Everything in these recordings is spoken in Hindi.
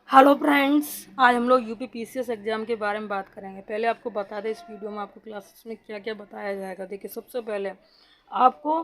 हेलो फ्रेंड्स, आज हम लोग यूपी पीसीएस एग्ज़ाम के बारे में बात करेंगे। पहले आपको बता दें, इस वीडियो में आपको क्लासेस में क्या क्या बताया जाएगा। देखिए, सबसे पहले आपको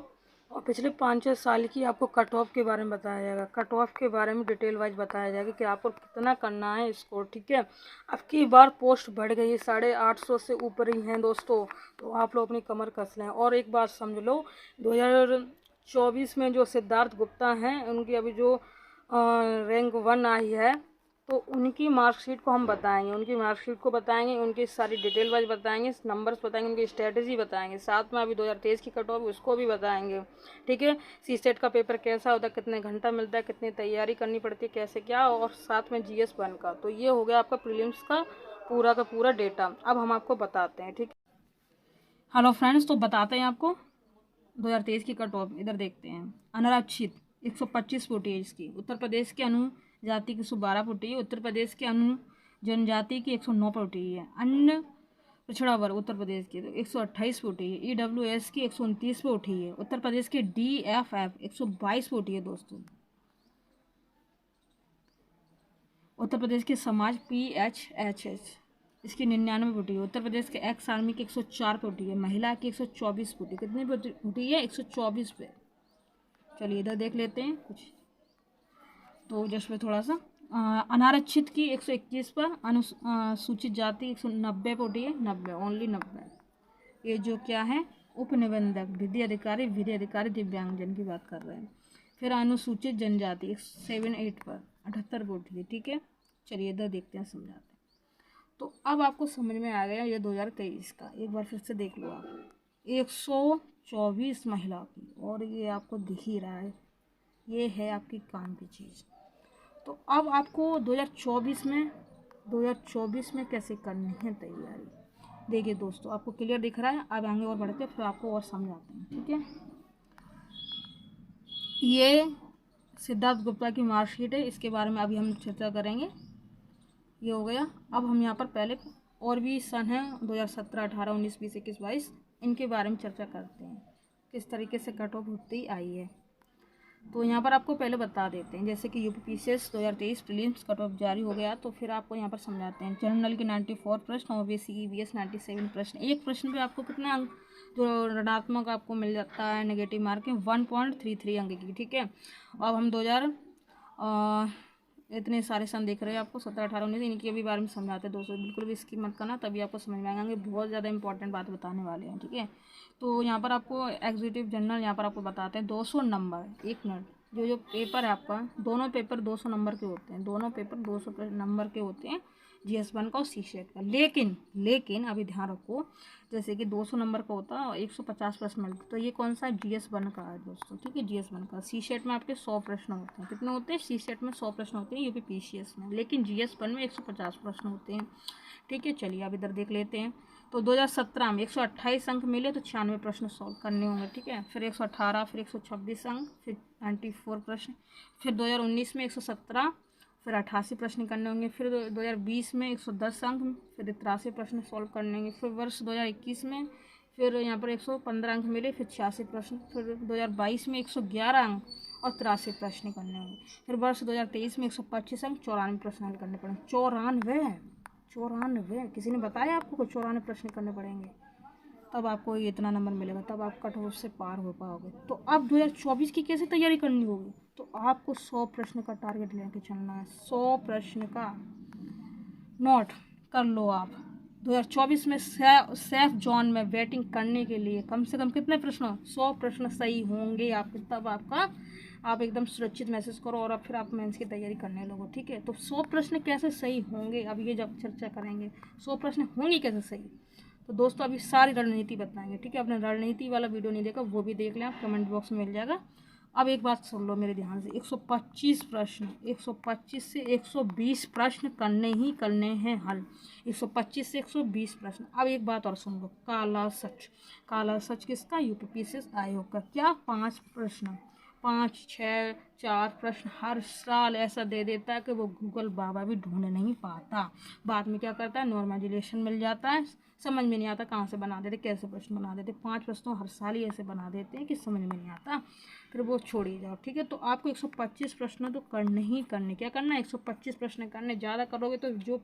पिछले 5-6 साल की आपको कट ऑफ के बारे में बताया जाएगा। कट ऑफ के बारे में डिटेल वाइज बताया जाएगा कि आपको कितना करना है स्कोर। ठीक है, अब की बार पोस्ट बढ़ गई है, 850 से ऊपर ही हैं दोस्तों, तो आप लोग अपनी कमर कस लें। और एक बात समझ लो, 2024 में जो सिद्धार्थ गुप्ता हैं, उनकी अभी जो रैंक 1 आई है, तो उनकी मार्कशीट को हम बताएंगे, उनकी मार्कशीट को बताएंगे, उनकी सारी डिटेल वाइज बताएंगे, नंबर्स बताएंगे, उनकी स्ट्रेटजी बताएंगे, साथ में अभी 2023 की कट ऑफ उसको भी बताएंगे। ठीक है, सी सेट का पेपर कैसा होता है, कितने घंटा मिलता है, कितनी तैयारी करनी पड़ती है, कैसे क्या, और साथ में जीएस 1 का। तो ये हो गया आपका प्रीलिम्स का पूरा डेटा। अब हम आपको बताते हैं। ठीक, हेलो फ्रेंड्स, तो बताते हैं आपको 2023 की कट ऑफ। इधर देखते हैं, अनारक्षित 125 फुट है इसकी। उत्तर प्रदेश के अनुजाति की 112 फुट है। उत्तर प्रदेश के अनु जनजाति की 109 फुट है। अन्य पिछड़ा वर्ग उत्तर प्रदेश के 128 फुट है। ईडब्ल्यूएस की 129 पे उठी है। उत्तर प्रदेश के डीएफएफ 122 पे उठी है दोस्तों। उत्तर प्रदेश के समाज पीएचएचएच इसकी 99 पे उठी है। उत्तर प्रदेश के एक्स आर्मी की 104 पे उठी है। महिला की 124 पे उठी। कितनी पे उठी है? 124 पे। चलिए इधर देख लेते हैं कुछ, तो जस्ट पे थोड़ा सा अनारक्षित की 121 पर, अनुसूचित जाति 190 पर उठी है। 90, ओनली 90। ये जो क्या है, उप निबंधक विधि अधिकारी दिव्यांगजन की बात कर रहे हैं। फिर अनुसूचित जनजाति 178 पर 78 पर उठी है। ठीक है, चलिए इधर देखते हैं, समझाते हैं। तो अब आपको समझ में आ गया ये 2023 का। एक बार फिर से देख लो आप, 124 महिला की, और ये आपको दिख ही रहा है, ये है आपकी काम की चीज़। तो अब आपको 2024 में कैसे करनी है तैयारी। देखिए दोस्तों, आपको क्लियर दिख रहा है। अब आगे और बढ़ते हैं, फिर आपको और समझाते हैं। ठीक है, ये सिद्धार्थ गुप्ता की मार्कशीट है, इसके बारे में अभी हम चर्चा करेंगे। ये हो गया। अब हम यहाँ पर पहले और भी सन हैं, 2017, 18, 19, 20, 21, 22, इनके बारे में चर्चा करते हैं, किस तरीके से कट ऑफ होती आई है। तो यहाँ पर आपको पहले बता देते हैं, जैसे कि UP PCS 2023 prelims cut off जारी हो गया, तो फिर आपको यहाँ पर समझाते हैं। जनरल के 94 प्रश्न, ओबीसी ईवीएस 97 प्रश्न। एक प्रश्न पे आपको कितना अंक जो ऋणात्मक आपको मिल जाता है, नेगेटिव मार्किंग 1.33 अंक की। ठीक है, अब हम 2000 इतने सारे सन देख रहे हैं आपको, 17, 18, 19, इनके भी बारे में समझाते हैं दोस्तों। बिल्कुल भी स्किप मत करना, तभी आपको समझ में आएंगे। बहुत ज़्यादा इंपॉर्टेंट बात बताने वाले हैं। ठीक है, तो यहाँ पर आपको एग्जीक्यूटिव जनरल यहाँ पर आपको बताते हैं 200 नंबर। एक मिनट, जो पेपर है आपका, दोनों पेपर 200 नंबर के होते हैं, दोनों पेपर 200 नंबर के होते हैं, जीएस 1 का और सी सेट का। लेकिन अभी ध्यान रखो, जैसे कि 200 नंबर का होता है और 150 प्रश्न मिलते, तो ये कौन सा है? जीएस 1 का है दोस्तों। ठीक है, जीएस 1 का। सी सेट में आपके 100 प्रश्न होते हैं। कितने होते हैं? सी सेट में 100 प्रश्न होते हैं यूपी पीसीएस में, लेकिन जीएस 1 में 150 प्रश्न होते हैं। ठीक है, चलिए अब इधर देख लेते हैं। तो 2017 में 128 अंक मिले, तो 96 प्रश्न सॉल्व करने होंगे। ठीक है, फिर 118, फिर 126 अंक, फिर 94 प्रश्न। फिर 2019 में 117, फिर 88 प्रश्न करने होंगे। फिर 2020 में 110 अंक, फिर 83 प्रश्न सॉल्व करने होंगे। फिर वर्ष 2021 में फिर यहाँ पर 115 अंक मिले, फिर 86 प्रश्न। फिर 2022 में 111 अंक और 83 प्रश्न करने होंगे। फिर वर्ष 2023 में 125 अंक, 94 प्रश्न हल करने पड़ेंगे। 94, किसी ने बताया आपको को 94 प्रश्न करने पड़ेंगे, तब आपको ये इतना नंबर मिलेगा, तब आप कट ऑफ से पार हो पाओगे। तो अब 2024 की कैसे तैयारी करनी होगी, तो आपको 100 प्रश्न का टारगेट लेके चलना है। 100 प्रश्न का नोट कर लो आप। 2024 में सेफ जोन में बैटिंग करने के लिए कम से कम कितने प्रश्न? 100 प्रश्न सही होंगे आपके, तब आप एकदम सुरक्षित महसूस करो और अब फिर आप मेंस की तैयारी करने लगो। ठीक है, तो 100 प्रश्न कैसे सही होंगे, अब ये जब चर्चा करेंगे। 100 प्रश्न होंगे कैसे सही, तो दोस्तों अभी सारी रणनीति बताएंगे। ठीक है, आपने रणनीति वाला वीडियो नहीं देखा, वो भी देख लें, आप कमेंट बॉक्स में मिल जाएगा। अब एक बात सुन लो मेरे ध्यान से, 125 प्रश्न, 125 से 120 प्रश्न करने ही करने हैं हल। 125 से 120 प्रश्न। अब एक बात और सुन लो, काला सच किसका? यूपी पीसीएस आयोग का। क्या? 5 प्रश्न, 5, 6, 4 प्रश्न हर साल ऐसा दे देता है कि वो गूगल बाबा भी ढूंढ नहीं पाता। बाद में क्या करता है, नॉर्मलाइजेशन मिल जाता है, समझ में नहीं आता कहाँ से बना देते, कैसे प्रश्न बना देते। 5 प्रश्न हर साल ही ऐसे बना देते हैं कि समझ में नहीं आता, फिर वो छोड़ ही जाओ। ठीक है, तो आपको 125 प्रश्न तो करने ही करने, क्या करना है, 125 प्रश्न करने। ज़्यादा करोगे तो जो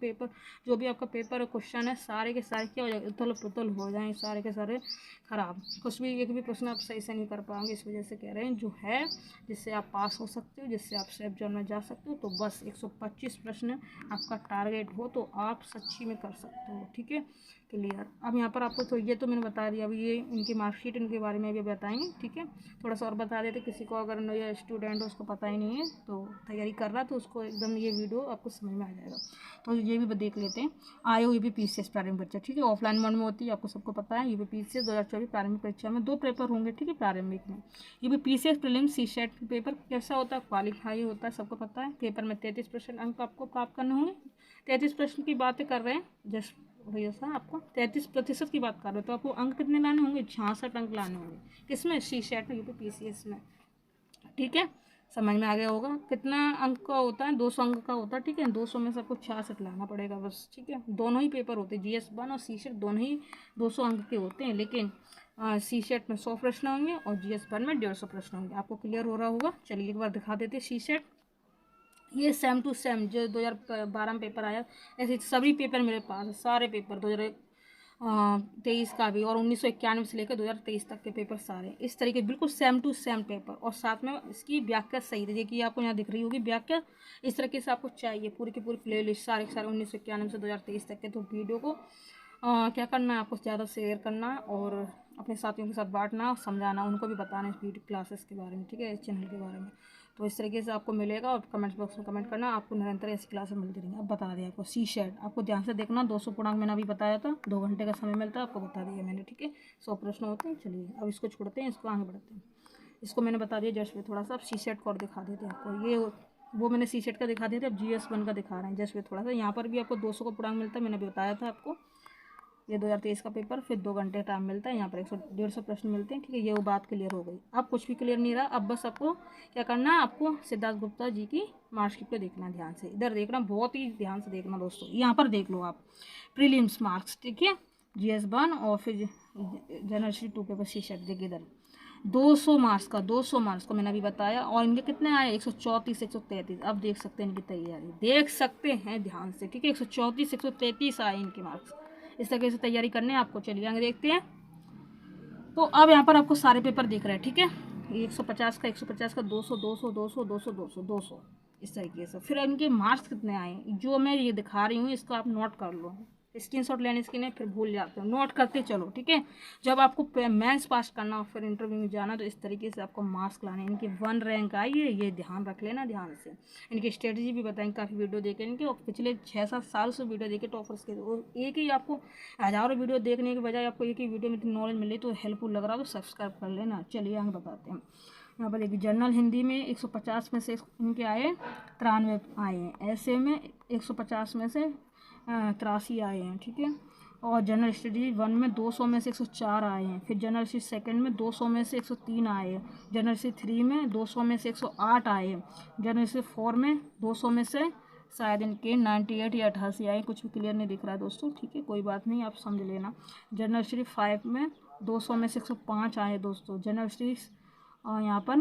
भी आपका पेपर क्वेश्चन है सारे के सारे क्या हो जाएगा, उथल पुथल हो जाएंगे, सारे के सारे खराब। कुछ भी एक भी प्रश्न आप सही से नहीं कर पाओगे। इस वजह से कह रहे हैं जो है जिससे आप पास हो सकते हो, जिससे आप सेफ जोन में जा सकते हो, तो बस 125 प्रश्न आपका टारगेट हो तो आप सच्ची में कर सकते हो। ठीक है, क्लियर। अब यहाँ पर आपको तो ये तो मैंने बता दिया, अभी ये इनकी मार्कशीट इनके बारे में भी बताएंगे। ठीक है, थोड़ा सा और बता देते, किसी को अगर नया स्टूडेंट उसको पता ही नहीं है तो तैयारी कर रहा तो उसको एकदम ये वीडियो आपको समझ में आ जाएगा। तो ये भी देख लेते हैं। आयो UPPCS प्रारंभिक परीक्षा, ठीक है, ऑफलाइन मोड में होती है, आपको सबको पता है। UPPCS 2024 प्रारंभिक परीक्षा में 2 पेपर होंगे। ठीक है, प्रारंभिक में UPPCS प्रीलिम्स CSET पेपर कैसा होता है, क्वालिफाई होता है, सबको पता है। पेपर में 33% अंक आपको प्राप्त करने होंगे। 33 प्रश्न की बातें कर रहे हैं, जस्ट भैया साहब आपको 33% की बात कर रहे हो, तो आपको अंक कितने लाने होंगे, 66 अंक लाने होंगे। किसमें, CSET में, UPPCS में। ठीक है, समझ में आ गया होगा। कितना अंक का होता है, 200 अंक का होता है। ठीक है, 200 में से आपको 66 लाना पड़ेगा बस। ठीक है, दोनों ही पेपर होते हैं, GS1 और CSET दोनों ही 200 अंक के होते हैं, लेकिन CSET में 100 प्रश्न होंगे और GS1 में 150 प्रश्न होंगे। आपको क्लियर हो रहा होगा। चलिए एक बार दिखा देते हैं CSET। ये सेम टू सेम जो 2012 में पेपर आया, ऐसे सभी पेपर मेरे पास है, सारे पेपर 2023 का भी और 1991 से लेकर 2023 तक के पेपर सारे इस तरीके बिल्कुल सेम टू सेम पेपर, और साथ में इसकी व्याख्या सही तरीके की आपको यहाँ दिख रही होगी व्याख्या। इस तरीके से आपको चाहिए पूरी की पूरी प्ले लिस्ट सारे के सारे 1991 से 2023 तक के। तो वीडियो को क्या करना है, आपको ज़्यादा शेयर करना और अपने साथियों के साथ बांटना, समझाना, उनको भी बताना इस वीडियो क्लासेस के बारे में। ठीक है, इस चैनल के बारे में। तो इस तरीके से आपको मिलेगा, और कमेंट्स बॉक्स में कमेंट करना, आपको निरंतर ऐसी क्लासेस मिलती रहेंगी। अब बता दिया आपको CSET, आपको ध्यान से देखना, 200 पूर्णांक मैंने अभी बताया था, 2 घंटे का समय मिलता है, आपको बता दिया मैंने। ठीक है, 100 प्रश्न होते हैं। चलिए अब इसको छोड़ते हैं, इसको आगे बढ़ते हैं। इसको मैंने बता दिया जस्ट पे थोड़ा सा। अब CSET को और दिखा देते हैं आपको। ये वो मैंने CSET का दिखा दिया था, अब GS1 का दिखा रहे हैं जस्ट पे थोड़ा सा। यहाँ पर भी आपको 200 का पूर्णांक मिलता है, मैंने बताया था आपको। ये 2023 का पेपर, फिर 2 घंटे टाइम मिलता है, यहाँ पर 150 प्रश्न मिलते हैं। ठीक है, ये वो बात क्लियर हो गई। अब कुछ भी क्लियर नहीं रहा, अब बस आपको क्या करना है, आपको सिद्धार्थ गुप्ता जी की मार्कशीट पे देखना, ध्यान से इधर देखना, बहुत ही ध्यान से देखना दोस्तों। यहाँ पर देख लो आप प्रीलिम्स मार्क्स। ठीक है, GS1 और फिर जनरल 2 पेपर CSET। देखिए इधर 200 मार्क्स का मैंने अभी बताया, और इनके कितने आए, 134 133। अब देख सकते हैं इनकी तैयारी, देख सकते हैं ध्यान से। ठीक है, 134 133 आए इनके मार्क्स। इस तरीके से तैयारी करनी है आपको। चलिए आगे देखते हैं। तो अब यहाँ पर आपको सारे पेपर दिख रहे हैं। ठीक है, 150 का 150 का 200 200 200 200 200 200 इस तरीके से। फिर इनके मार्क्स कितने आए, जो मैं ये दिखा रही हूँ इसको आप नोट कर लो, स्क्रीनशॉट लेने इसके नहीं, फिर भूल जाते हो, नोट करते चलो। ठीक है, जब आपको मेंस पास करना और फिर इंटरव्यू में जाना, तो इस तरीके से आपको मार्क्स लाने। इनकी 1 रैंक आई है, ये ध्यान रख लेना ध्यान से। इनकी स्ट्रेटजी भी बताएंगे, काफ़ी वीडियो देखे इनके, और पिछले 6-7 साल से वीडियो देखे टॉपर्स के। और एक ही आपको हज़ारों वीडियो देखने के बजाय आपको एक ही वीडियो में इतनी नॉलेज मिल रही तो हेल्पफुल लग रहा हो तो सब्सक्राइब कर लेना। चलिए आगे बताते हैं। यहाँ पर देखिए जनरल हिंदी में 150 में से इनके आए 93 आए हैं, ऐसे में 150 में से 83 आए हैं। ठीक है, और जनरल स्टडी 1 में 200 में से 104 आए हैं। फिर जनरल स्टडी 2 में 200 में से 103 आए हैं। जनरल स्टडी 3 में 200 में से 108 आए हैं। जनरल स्टडी 4 में 200 में से शायद इनके 98 या 88 आए, कुछ भी क्लियर नहीं दिख रहा है दोस्तों। ठीक है, कोई बात नहीं, आप समझ लेना। जनरल स्टडी 5 में 200 में से 105 आए दोस्तों। जनरल स्टडी यहाँ पर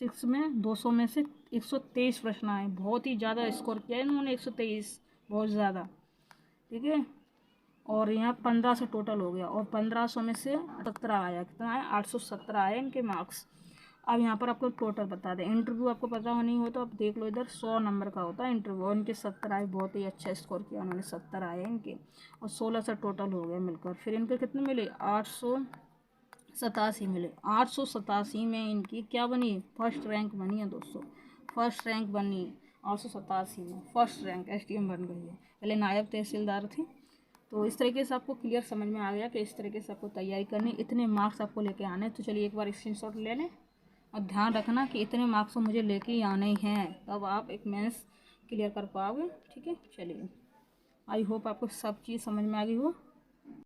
6 में 200 में से 123 प्रश्न आए, बहुत ही ज़्यादा स्कोर किया है इन्होंने, 123, बहुत ज़्यादा। ठीक है, और यहाँ 1500 टोटल हो गया, और 1500 में से 17 आया, कितना आया, 817 आए इनके मार्क्स। अब यहाँ पर आपको टोटल बता दें, इंटरव्यू आपको पता हो नहीं हो तो आप देख लो, इधर 100 नंबर का होता है इंटरव्यू, और इनके 70 आए, बहुत ही अच्छा स्कोर किया उन्होंने, 70 आए इनके, और 1600 टोटल हो गया मिलकर। फिर इनके कितने मिले, 887 मिले। 887 में इनकी क्या बनी, फर्स्ट रैंक बनी है दोस्तों, फर्स्ट रैंक बनी 887 में, फर्स्ट रैंक SDM बन गई है, पहले नायब तहसीलदार थी। तो इस तरीके से आपको क्लियर समझ में आ गया कि इस तरीके से आपको तैयारी करनी, इतने मार्क्स आपको लेके आने। तो चलिए एक बार स्क्रीनशॉट ले लें, और ध्यान रखना कि इतने मार्क्स तो मुझे लेके ही आने ही हैं, तब आप एक मेंस क्लियर कर पाओगे। ठीक है, चलिए आई होप आपको सब चीज़ समझ में आ गई हो।